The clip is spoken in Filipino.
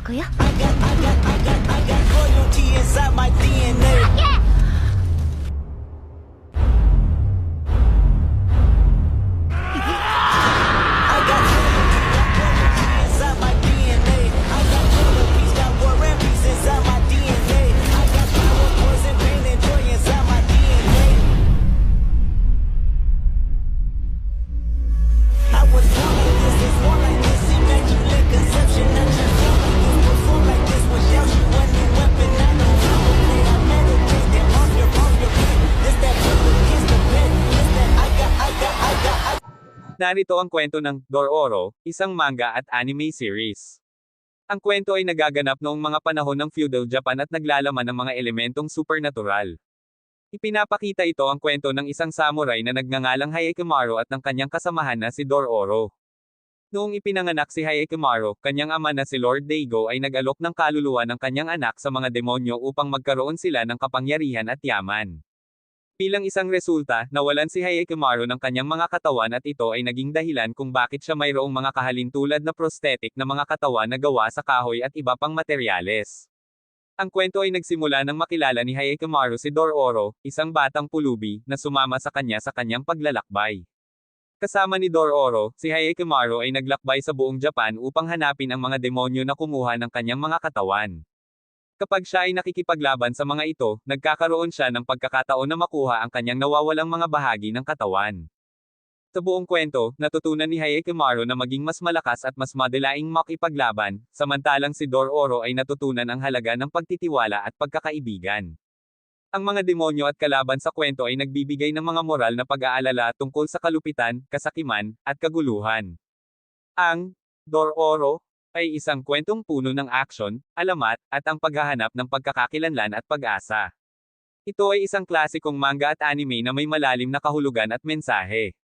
kuya? I got royalty inside my DNA. I got royalty inside my DNA. I got royalties, got war and peace inside my DNA. I got power, poison, pain, and joy inside my DNA. I was born like this, it's born like this, immaculate conception. I just feel like this, perform like this without you, a new weapon. I know contemplate, I meditate, then off your feet. This that pull against the bed, this that I got. Narito ang kwento ng Dororo, isang manga at anime series. Ang kwento ay nagaganap noong mga panahon ng feudal Japan at naglalaman ng mga elementong supernatural. Ipinapakita ito ang kwento ng isang samurai na nagngangalang Hyakkimaru at ng kanyang kasamahan na si Dororo. Noong ipinanganak si Hyakkimaru, kanyang ama na si Lord Daigo ay nag-alok ng kaluluwa ng kanyang anak sa mga demonyo upang magkaroon sila ng kapangyarihan at yaman. Bilang isang resulta, nawalan si Hyakkimaru ng kanyang mga katawan at ito ay naging dahilan kung bakit siya mayroong mga kahalintulad na prosthetic na mga katawan na gawa sa kahoy at iba pang materyales. Ang kwento ay nagsimula nang makilala ni Hyakkimaru si Dororo, isang batang pulubi, na sumama sa kanyang paglalakbay. Kasama ni Dororo, si Hyakkimaru ay naglakbay sa buong Japan upang hanapin ang mga demonyo na kumuha ng kanyang mga katawan. Kapag siya ay nakikipaglaban sa mga ito, nagkakaroon siya ng pagkakataon na makuha ang kanyang nawawalang mga bahagi ng katawan. Sa buong kwento, natutunan ni Hyakkimaru na maging mas malakas at mas madalaing makipaglaban, samantalang si Dororo ay natutunan ang halaga ng pagtitiwala at pagkakaibigan. Ang mga demonyo at kalaban sa kwento ay nagbibigay ng mga moral na pag-aalala tungkol sa kalupitan, kasakiman, at kaguluhan. Ang Dororo ay isang kwentong puno ng aksyon, alamat, at ang paghahanap ng pagkakakilanlan at pag-asa. Ito ay isang klasikong manga at anime na may malalim na kahulugan at mensahe.